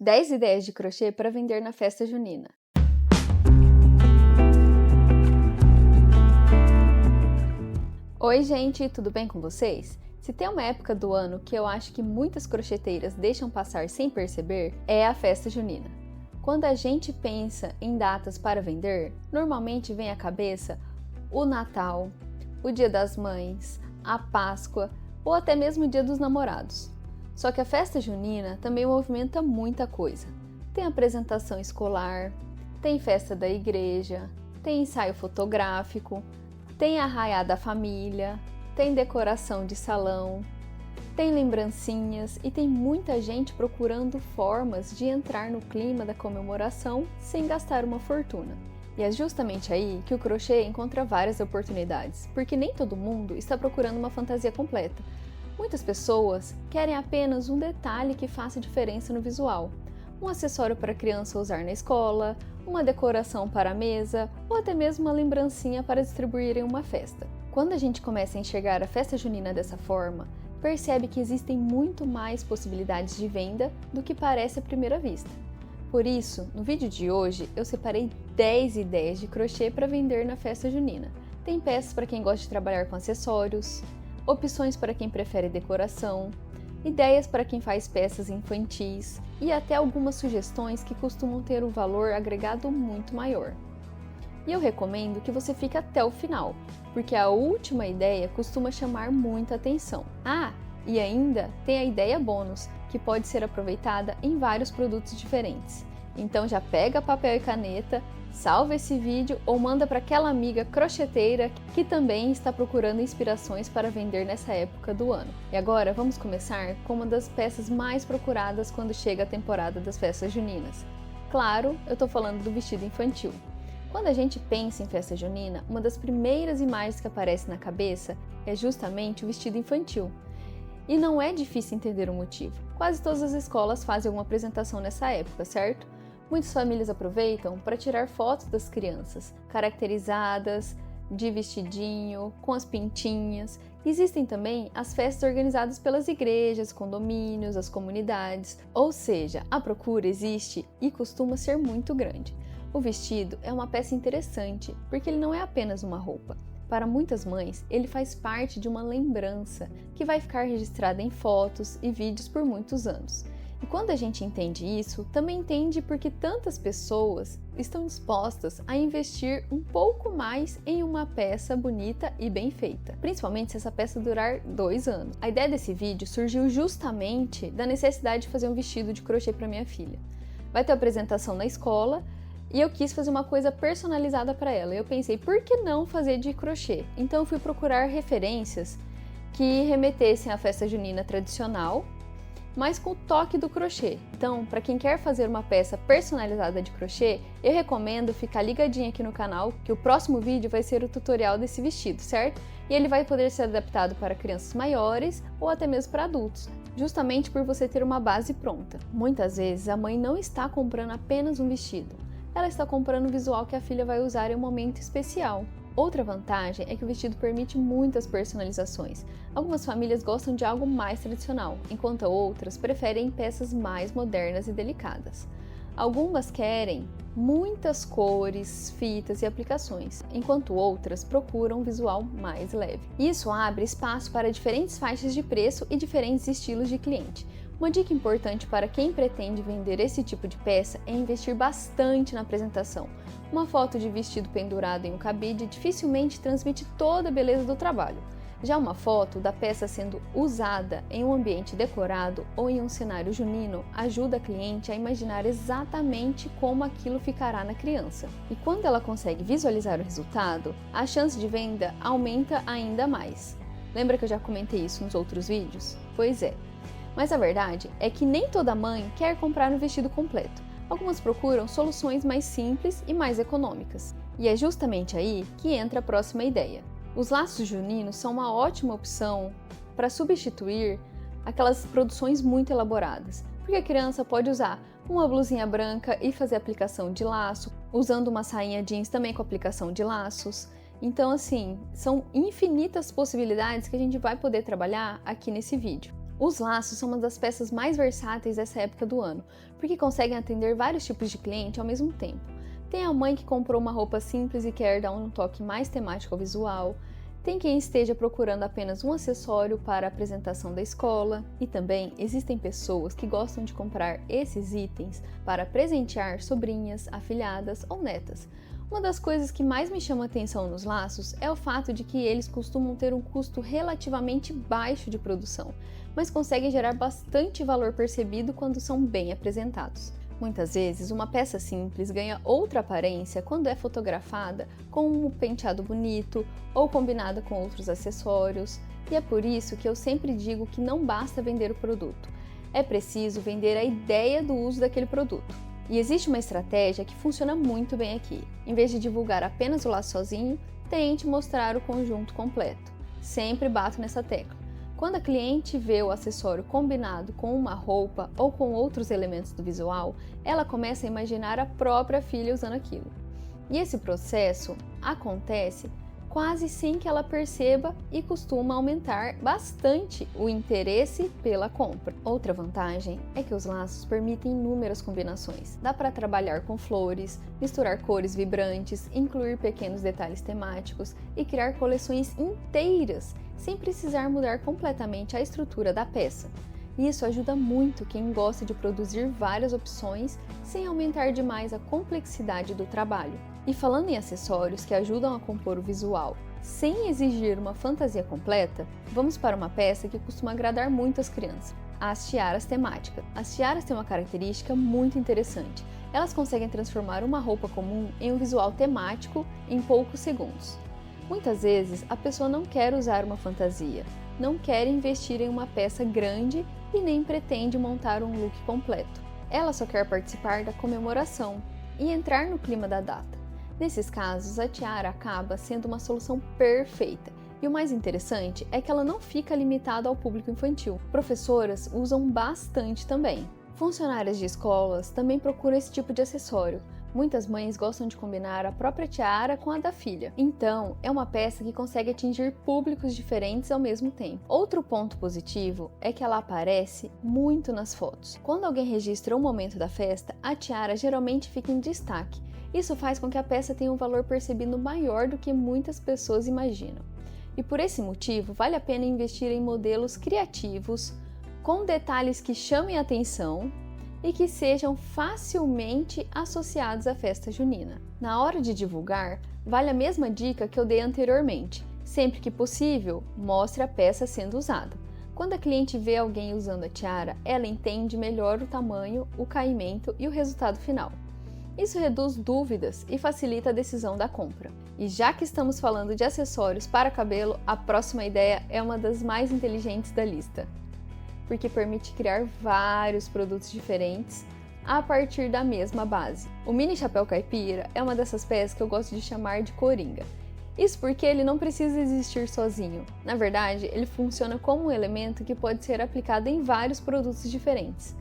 10 ideias de crochê para vender na festa junina. Oi gente, tudo bem com vocês? Se tem uma época do ano que eu acho que muitas crocheteiras deixam passar sem perceber, é a festa junina. Quando a gente pensa em datas para vender, normalmente vem à cabeça o Natal, o Dia das Mães, a Páscoa ou até mesmo o Dia dos Namorados. Só que a festa junina também movimenta muita coisa. Tem apresentação escolar, tem festa da igreja, tem ensaio fotográfico, tem arraiá da família, tem decoração de salão, tem lembrancinhas e tem muita gente procurando formas de entrar no clima da comemoração sem gastar uma fortuna. E é justamente aí que o crochê encontra várias oportunidades, porque nem todo mundo está procurando uma fantasia completa. Muitas pessoas querem apenas um detalhe que faça diferença no visual. Um acessório para a criança usar na escola, uma decoração para a mesa ou até mesmo uma lembrancinha para distribuir em uma festa. Quando a gente começa a enxergar a festa junina dessa forma, percebe que existem muito mais possibilidades de venda do que parece à primeira vista. Por isso, no vídeo de hoje, eu separei 10 ideias de crochê para vender na festa junina. Tem peças para quem gosta de trabalhar com acessórios, opções para quem prefere decoração, ideias para quem faz peças infantis e até algumas sugestões que costumam ter um valor agregado muito maior. E eu recomendo que você fique até o final, porque a última ideia costuma chamar muita atenção. E ainda tem a ideia bônus, que pode ser aproveitada em vários produtos diferentes. Então já pega papel e caneta, salva esse vídeo ou manda para aquela amiga crocheteira que também está procurando inspirações para vender nessa época do ano. E agora vamos começar com uma das peças mais procuradas quando chega a temporada das festas juninas. Claro, eu estou falando do vestido infantil. Quando a gente pensa em festa junina, uma das primeiras imagens que aparece na cabeça é justamente o vestido infantil. E não é difícil entender o motivo. Quase todas as escolas fazem alguma apresentação nessa época, certo? Muitas famílias aproveitam para tirar fotos das crianças, caracterizadas, de vestidinho, com as pintinhas. Existem também as festas organizadas pelas igrejas, condomínios, as comunidades. Ou seja, a procura existe e costuma ser muito grande. O vestido é uma peça interessante porque ele não é apenas uma roupa. Para muitas mães, ele faz parte de uma lembrança que vai ficar registrada em fotos e vídeos por muitos anos. E quando a gente entende isso, também entende porque tantas pessoas estão dispostas a investir um pouco mais em uma peça bonita e bem feita, principalmente se essa peça durar 2 anos. A ideia desse vídeo surgiu justamente da necessidade de fazer um vestido de crochê para minha filha. Vai ter apresentação na escola e eu quis fazer uma coisa personalizada para ela. Eu pensei, por que não fazer de crochê? Então eu fui procurar referências que remetessem à festa junina tradicional, mas com o toque do crochê. Então, para quem quer fazer uma peça personalizada de crochê, eu recomendo ficar ligadinho aqui no canal, que o próximo vídeo vai ser o tutorial desse vestido, certo? E ele vai poder ser adaptado para crianças maiores ou até mesmo para adultos, justamente por você ter uma base pronta. Muitas vezes a mãe não está comprando apenas um vestido, ela está comprando o visual que a filha vai usar em um momento especial. Outra vantagem é que o vestido permite muitas personalizações. Algumas famílias gostam de algo mais tradicional, enquanto outras preferem peças mais modernas e delicadas. Algumas querem muitas cores, fitas e aplicações, enquanto outras procuram um visual mais leve. Isso abre espaço para diferentes faixas de preço e diferentes estilos de cliente. Uma dica importante para quem pretende vender esse tipo de peça é investir bastante na apresentação. Uma foto de vestido pendurado em um cabide dificilmente transmite toda a beleza do trabalho. Já uma foto da peça sendo usada em um ambiente decorado ou em um cenário junino ajuda a cliente a imaginar exatamente como aquilo ficará na criança. E quando ela consegue visualizar o resultado, a chance de venda aumenta ainda mais. Lembra que eu já comentei isso nos outros vídeos? Pois é. Mas a verdade é que nem toda mãe quer comprar um vestido completo. Algumas procuram soluções mais simples e mais econômicas. E é justamente aí que entra a próxima ideia. Os laços juninos são uma ótima opção para substituir aquelas produções muito elaboradas, porque a criança pode usar uma blusinha branca e fazer aplicação de laço, usando uma sainha jeans também com aplicação de laços. Então, assim, são infinitas possibilidades que a gente vai poder trabalhar aqui nesse vídeo. Os laços são uma das peças mais versáteis dessa época do ano, porque conseguem atender vários tipos de cliente ao mesmo tempo. Tem a mãe que comprou uma roupa simples e quer dar um toque mais temático ao visual. Tem quem esteja procurando apenas um acessório para a apresentação da escola. E também existem pessoas que gostam de comprar esses itens para presentear sobrinhas, afilhadas ou netas. Uma das coisas que mais me chama atenção nos laços é o fato de que eles costumam ter um custo relativamente baixo de produção, mas conseguem gerar bastante valor percebido quando são bem apresentados. Muitas vezes, uma peça simples ganha outra aparência quando é fotografada com um penteado bonito ou combinada com outros acessórios, e é por isso que eu sempre digo que não basta vender o produto, é preciso vender a ideia do uso daquele produto. E existe uma estratégia que funciona muito bem aqui. Em vez de divulgar apenas o laço sozinho, tente mostrar o conjunto completo. Sempre bato nessa tecla. Quando a cliente vê o acessório combinado com uma roupa ou com outros elementos do visual, ela começa a imaginar a própria filha usando aquilo. E esse processo acontece quase sem que ela perceba e costuma aumentar bastante o interesse pela compra. Outra vantagem é que os laços permitem inúmeras combinações. Dá para trabalhar com flores, misturar cores vibrantes, incluir pequenos detalhes temáticos e criar coleções inteiras sem precisar mudar completamente a estrutura da peça. Isso ajuda muito quem gosta de produzir várias opções sem aumentar demais a complexidade do trabalho. E falando em acessórios que ajudam a compor o visual sem exigir uma fantasia completa, vamos para uma peça que costuma agradar muito as crianças: as tiaras temáticas. As tiaras têm uma característica muito interessante. Elas conseguem transformar uma roupa comum em um visual temático em poucos segundos. Muitas vezes a pessoa não quer usar uma fantasia, não quer investir em uma peça grande e nem pretende montar um look completo. Ela só quer participar da comemoração e entrar no clima da data. Nesses casos, a tiara acaba sendo uma solução perfeita. E o mais interessante é que ela não fica limitada ao público infantil. Professoras usam bastante também. Funcionárias de escolas também procuram esse tipo de acessório. Muitas mães gostam de combinar a própria tiara com a da filha. Então, é uma peça que consegue atingir públicos diferentes ao mesmo tempo. Outro ponto positivo é que ela aparece muito nas fotos. Quando alguém registra um momento da festa, a tiara geralmente fica em destaque. Isso faz com que a peça tenha um valor percebido maior do que muitas pessoas imaginam. E por esse motivo, vale a pena investir em modelos criativos, com detalhes que chamem a atenção e que sejam facilmente associados à festa junina. Na hora de divulgar, vale a mesma dica que eu dei anteriormente. Sempre que possível, mostre a peça sendo usada. Quando a cliente vê alguém usando a tiara, ela entende melhor o tamanho, o caimento e o resultado final. Isso reduz dúvidas e facilita a decisão da compra. E já que estamos falando de acessórios para cabelo, a próxima ideia é uma das mais inteligentes da lista, porque permite criar vários produtos diferentes a partir da mesma base. O mini chapéu caipira é uma dessas peças que eu gosto de chamar de coringa. Isso porque ele não precisa existir sozinho. Na verdade, ele funciona como um elemento que pode ser aplicado em vários produtos diferentes.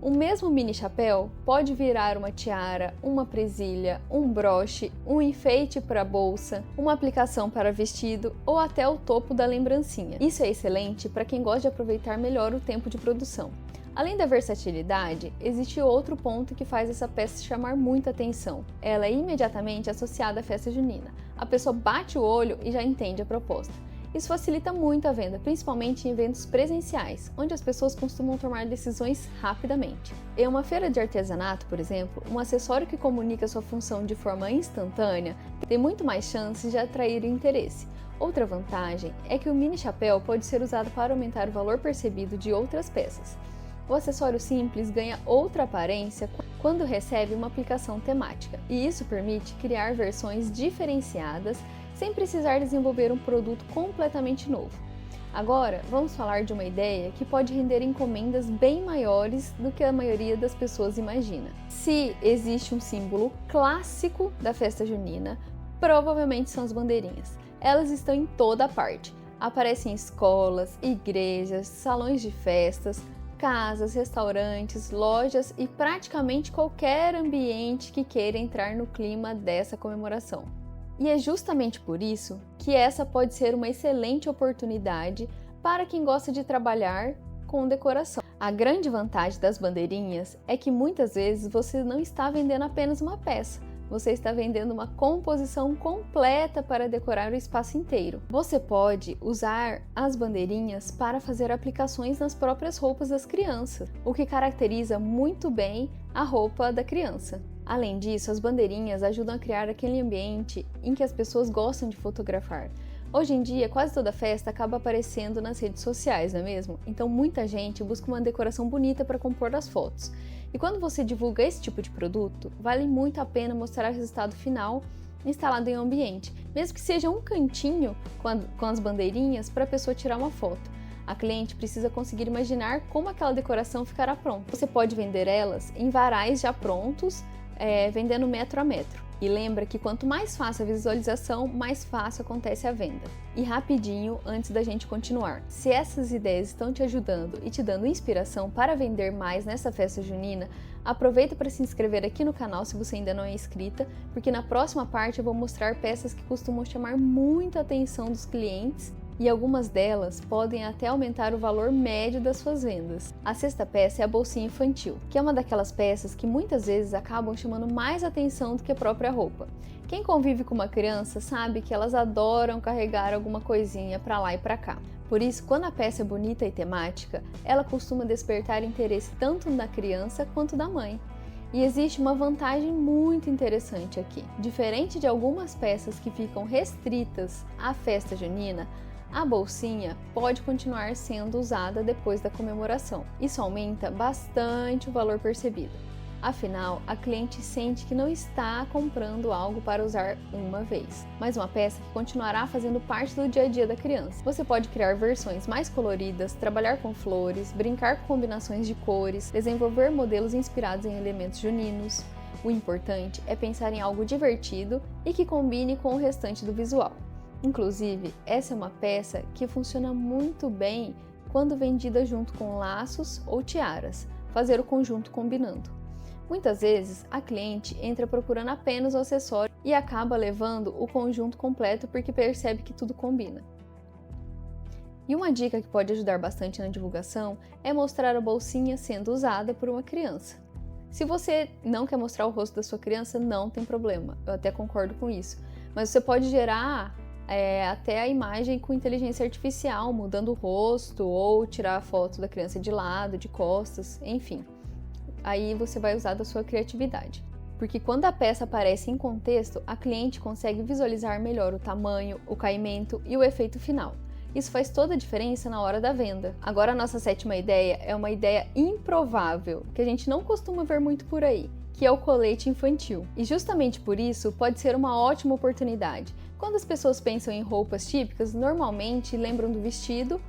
O mesmo mini chapéu pode virar uma tiara, uma presilha, um broche, um enfeite para bolsa, uma aplicação para vestido ou até o topo da lembrancinha. Isso é excelente para quem gosta de aproveitar melhor o tempo de produção. Além da versatilidade, existe outro ponto que faz essa peça chamar muita atenção. Ela é imediatamente associada à festa junina. A pessoa bate o olho e já entende a proposta. Isso facilita muito a venda, principalmente em eventos presenciais, onde as pessoas costumam tomar decisões rapidamente. Em uma feira de artesanato, por exemplo, um acessório que comunica sua função de forma instantânea tem muito mais chances de atrair interesse. Outra vantagem é que o mini chapéu pode ser usado para aumentar o valor percebido de outras peças. O acessório simples ganha outra aparência quando recebe uma aplicação temática, e isso permite criar versões diferenciadas sem precisar desenvolver um produto completamente novo. Agora, vamos falar de uma ideia que pode render encomendas bem maiores do que a maioria das pessoas imagina. Se existe um símbolo clássico da festa junina, provavelmente são as bandeirinhas. Elas estão em toda parte. Aparecem em escolas, igrejas, salões de festas, casas, restaurantes, lojas e praticamente qualquer ambiente que queira entrar no clima dessa comemoração. E é justamente por isso que essa pode ser uma excelente oportunidade para quem gosta de trabalhar com decoração. A grande vantagem das bandeirinhas é que muitas vezes você não está vendendo apenas uma peça, você está vendendo uma composição completa para decorar o espaço inteiro. Você pode usar as bandeirinhas para fazer aplicações nas próprias roupas das crianças, o que caracteriza muito bem a roupa da criança. Além disso, as bandeirinhas ajudam a criar aquele ambiente em que as pessoas gostam de fotografar. Hoje em dia, quase toda festa acaba aparecendo nas redes sociais, não é mesmo? Então muita gente busca uma decoração bonita para compor as fotos. E quando você divulga esse tipo de produto, vale muito a pena mostrar o resultado final instalado em um ambiente, mesmo que seja um cantinho com as bandeirinhas para a pessoa tirar uma foto. A cliente precisa conseguir imaginar como aquela decoração ficará pronta. Você pode vender elas em varais já prontos, vendendo metro a metro. E lembra que quanto mais fácil a visualização, mais fácil acontece a venda. E rapidinho, antes da gente continuar, se essas ideias estão te ajudando e te dando inspiração para vender mais nessa festa junina, aproveita para se inscrever aqui no canal se você ainda não é inscrita, porque na próxima parte eu vou mostrar peças que costumam chamar muita atenção dos clientes e algumas delas podem até aumentar o valor médio das suas vendas. A sexta peça é a bolsinha infantil, que é uma daquelas peças que muitas vezes acabam chamando mais atenção do que a própria roupa. Quem convive com uma criança sabe que elas adoram carregar alguma coisinha para lá e para cá. Por isso, quando a peça é bonita e temática, ela costuma despertar interesse tanto da criança quanto da mãe. E existe uma vantagem muito interessante aqui. Diferente de algumas peças que ficam restritas à festa junina, a bolsinha pode continuar sendo usada depois da comemoração. Isso aumenta bastante o valor percebido. Afinal, a cliente sente que não está comprando algo para usar uma vez, mas uma peça que continuará fazendo parte do dia a dia da criança. Você pode criar versões mais coloridas, trabalhar com flores, brincar com combinações de cores, desenvolver modelos inspirados em elementos juninos. O importante é pensar em algo divertido e que combine com o restante do visual. Inclusive, essa é uma peça que funciona muito bem quando vendida junto com laços ou tiaras, fazer o conjunto combinando. Muitas vezes, a cliente entra procurando apenas o acessório e acaba levando o conjunto completo porque percebe que tudo combina. E uma dica que pode ajudar bastante na divulgação é mostrar a bolsinha sendo usada por uma criança. Se você não quer mostrar o rosto da sua criança, não tem problema, eu até concordo com isso, mas você pode gerar até a imagem com inteligência artificial, mudando o rosto ou tirar a foto da criança de lado, de costas, enfim. Aí você vai usar da sua criatividade. Porque quando a peça aparece em contexto, a cliente consegue visualizar melhor o tamanho, o caimento e o efeito final. Isso faz toda a diferença na hora da venda. Agora a nossa sétima ideia é uma ideia improvável, que a gente não costuma ver muito por aí, que é o colete infantil. E justamente por isso pode ser uma ótima oportunidade. Quando as pessoas pensam em roupas típicas, normalmente lembram do vestido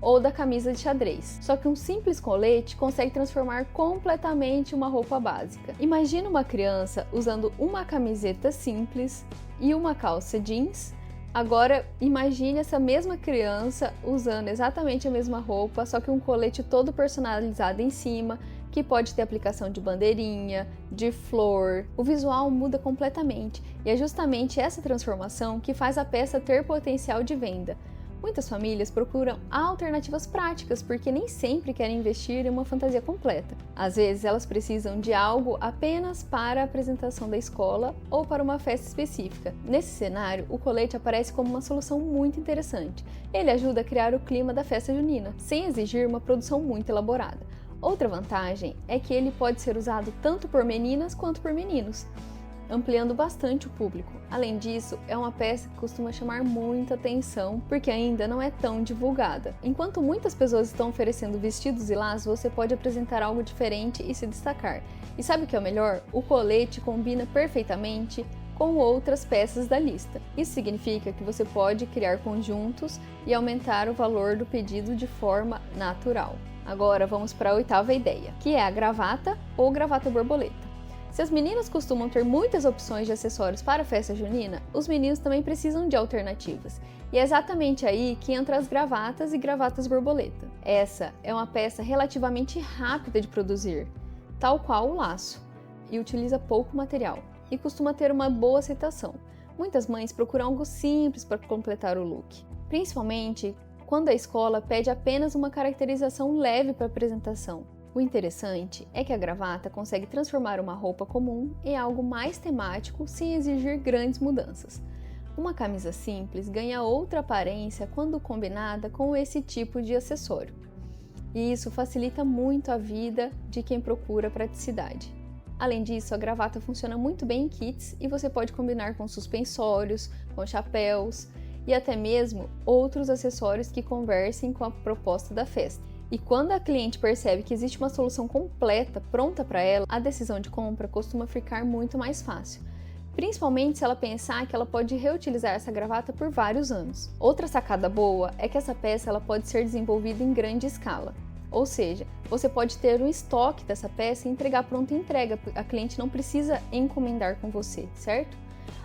ou da camisa de xadrez. Só que um simples colete consegue transformar completamente uma roupa básica. Imagina uma criança usando uma camiseta simples e uma calça jeans. Agora imagine essa mesma criança usando exatamente a mesma roupa, só que um colete todo personalizado em cima, que pode ter aplicação de bandeirinha, de flor. O visual muda completamente e é justamente essa transformação que faz a peça ter potencial de venda. Muitas famílias procuram alternativas práticas porque nem sempre querem investir em uma fantasia completa. Às vezes elas precisam de algo apenas para a apresentação da escola ou para uma festa específica. Nesse cenário, o colete aparece como uma solução muito interessante. Ele ajuda a criar o clima da festa junina, sem exigir uma produção muito elaborada. Outra vantagem é que ele pode ser usado tanto por meninas quanto por meninos, ampliando bastante o público. Além disso, é uma peça que costuma chamar muita atenção porque ainda não é tão divulgada. Enquanto muitas pessoas estão oferecendo vestidos e laços, você pode apresentar algo diferente e se destacar. E sabe o que é o melhor? O colete combina perfeitamente com outras peças da lista. Isso significa que você pode criar conjuntos e aumentar o valor do pedido de forma natural. Agora vamos para a oitava ideia, que é a gravata ou gravata borboleta. Se as meninas costumam ter muitas opções de acessórios para a festa junina, os meninos também precisam de alternativas. E é exatamente aí que entram as gravatas e gravatas borboleta. Essa é uma peça relativamente rápida de produzir, tal qual o laço, e utiliza pouco material, e costuma ter uma boa aceitação. Muitas mães procuram algo simples para completar o look, principalmente quando a escola pede apenas uma caracterização leve para a apresentação. O interessante é que a gravata consegue transformar uma roupa comum em algo mais temático sem exigir grandes mudanças. Uma camisa simples ganha outra aparência quando combinada com esse tipo de acessório. E isso facilita muito a vida de quem procura praticidade. Além disso, a gravata funciona muito bem em kits e você pode combinar com suspensórios, com chapéus e até mesmo outros acessórios que conversem com a proposta da festa. E quando a cliente percebe que existe uma solução completa, pronta para ela, a decisão de compra costuma ficar muito mais fácil. Principalmente se ela pensar que ela pode reutilizar essa gravata por vários anos. Outra sacada boa é que essa peça ela pode ser desenvolvida em grande escala. Ou seja, você pode ter um estoque dessa peça e entregar pronta entrega, a cliente não precisa encomendar com você, certo?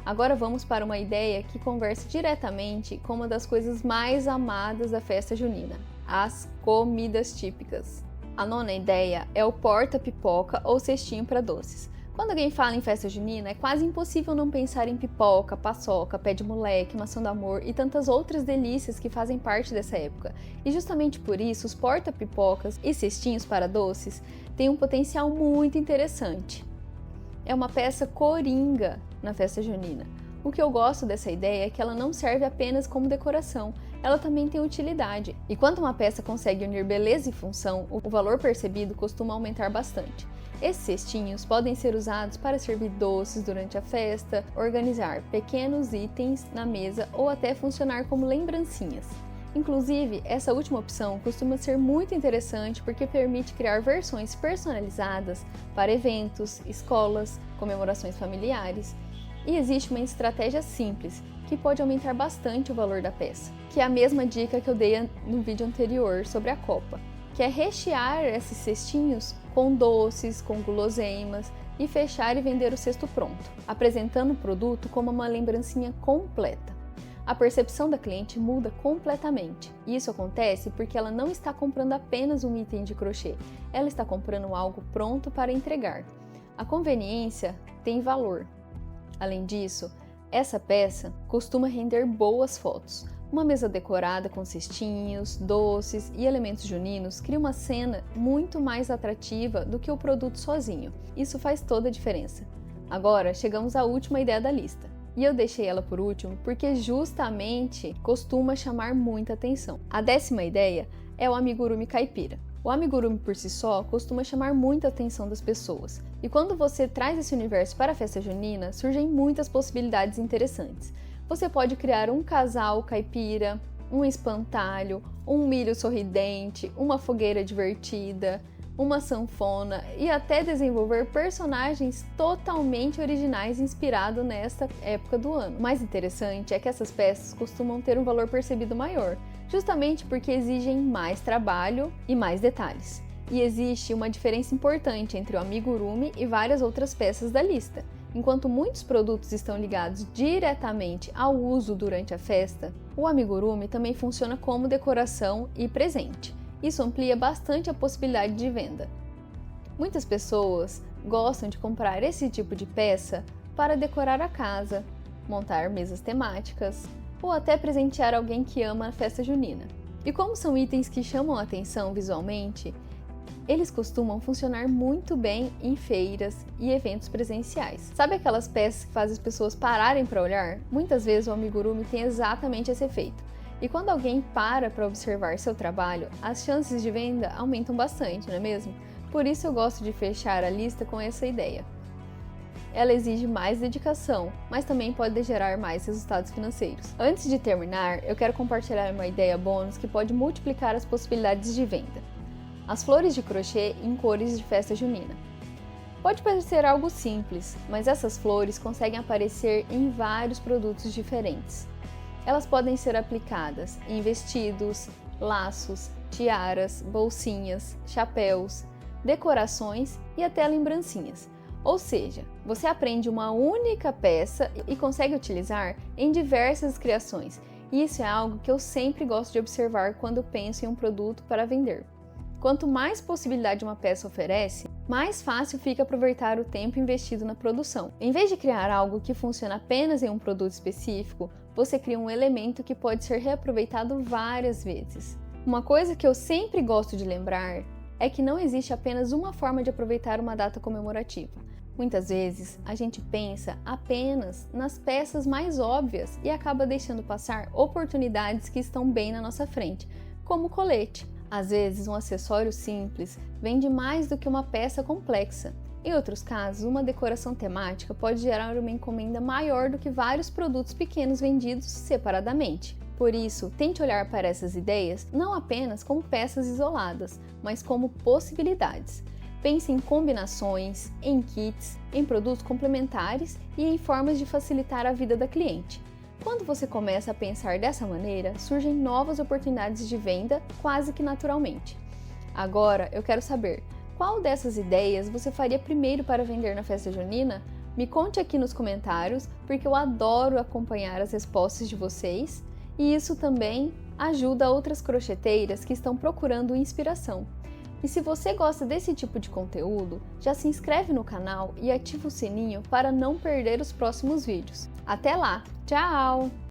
Agora vamos para uma ideia que conversa diretamente com uma das coisas mais amadas da festa junina, as comidas típicas. A nona ideia é o porta-pipoca ou cestinho para doces. Quando alguém fala em festa junina, é quase impossível não pensar em pipoca, paçoca, pé de moleque, maçã do amor e tantas outras delícias que fazem parte dessa época. E justamente por isso, os porta-pipocas e cestinhos para doces têm um potencial muito interessante. É uma peça coringa na festa junina. O que eu gosto dessa ideia é que ela não serve apenas como decoração, ela também tem utilidade. E quando uma peça consegue unir beleza e função, o valor percebido costuma aumentar bastante. Esses cestinhos podem ser usados para servir doces durante a festa, organizar pequenos itens na mesa ou até funcionar como lembrancinhas. Inclusive, essa última opção costuma ser muito interessante porque permite criar versões personalizadas para eventos, escolas, comemorações familiares. E existe uma estratégia simples que pode aumentar bastante o valor da peça, que é a mesma dica que eu dei no vídeo anterior sobre a copa, que é rechear esses cestinhos com doces, com guloseimas e fechar e vender o cesto pronto, apresentando o produto como uma lembrancinha completa. A percepção da cliente muda completamente. E isso acontece porque ela não está comprando apenas um item de crochê, ela está comprando algo pronto para entregar. A conveniência tem valor. Além disso, essa peça costuma render boas fotos. Uma mesa decorada com cestinhos, doces e elementos juninos cria uma cena muito mais atrativa do que o produto sozinho. Isso faz toda a diferença. Agora, chegamos à última ideia da lista. E eu deixei ela por último porque justamente costuma chamar muita atenção. A 10ª ideia é o amigurumi caipira. O amigurumi por si só costuma chamar muita atenção das pessoas. E quando você traz esse universo para a festa junina, surgem muitas possibilidades interessantes. Você pode criar um casal caipira, um espantalho, um milho sorridente, uma fogueira divertida, uma sanfona e até desenvolver personagens totalmente originais inspirados nesta época do ano. O mais interessante é que essas peças costumam ter um valor percebido maior, justamente porque exigem mais trabalho e mais detalhes. E existe uma diferença importante entre o amigurumi e várias outras peças da lista. Enquanto muitos produtos estão ligados diretamente ao uso durante a festa, o amigurumi também funciona como decoração e presente. Isso amplia bastante a possibilidade de venda. Muitas pessoas gostam de comprar esse tipo de peça para decorar a casa, montar mesas temáticas ou até presentear alguém que ama a festa junina. E como são itens que chamam a atenção visualmente, eles costumam funcionar muito bem em feiras e eventos presenciais. Sabe aquelas peças que fazem as pessoas pararem para olhar? Muitas vezes o amigurumi tem exatamente esse efeito. E quando alguém para observar seu trabalho, as chances de venda aumentam bastante, não é mesmo? Por isso eu gosto de fechar a lista com essa ideia. Ela exige mais dedicação, mas também pode gerar mais resultados financeiros. Antes de terminar, eu quero compartilhar uma ideia bônus que pode multiplicar as possibilidades de venda. As flores de crochê em cores de festa junina. Pode parecer algo simples, mas essas flores conseguem aparecer em vários produtos diferentes. Elas podem ser aplicadas em vestidos, laços, tiaras, bolsinhas, chapéus, decorações e até lembrancinhas. Ou seja, você aprende uma única peça e consegue utilizar em diversas criações. E isso é algo que eu sempre gosto de observar quando penso em um produto para vender. Quanto mais possibilidade uma peça oferece, mais fácil fica aproveitar o tempo investido na produção. Em vez de criar algo que funciona apenas em um produto específico, você cria um elemento que pode ser reaproveitado várias vezes. Uma coisa que eu sempre gosto de lembrar é que não existe apenas uma forma de aproveitar uma data comemorativa. Muitas vezes a gente pensa apenas nas peças mais óbvias e acaba deixando passar oportunidades que estão bem na nossa frente, como o colete. Às vezes, um acessório simples vende mais do que uma peça complexa. Em outros casos, uma decoração temática pode gerar uma encomenda maior do que vários produtos pequenos vendidos separadamente. Por isso, tente olhar para essas ideias não apenas como peças isoladas, mas como possibilidades. Pense em combinações, em kits, em produtos complementares e em formas de facilitar a vida da cliente. Quando você começa a pensar dessa maneira, surgem novas oportunidades de venda quase que naturalmente. Agora, eu quero saber, qual dessas ideias você faria primeiro para vender na festa junina? Me conte aqui nos comentários, porque eu adoro acompanhar as respostas de vocês e isso também ajuda outras crocheteiras que estão procurando inspiração. E se você gosta desse tipo de conteúdo, já se inscreve no canal e ativa o sininho para não perder os próximos vídeos. Até lá! Tchau!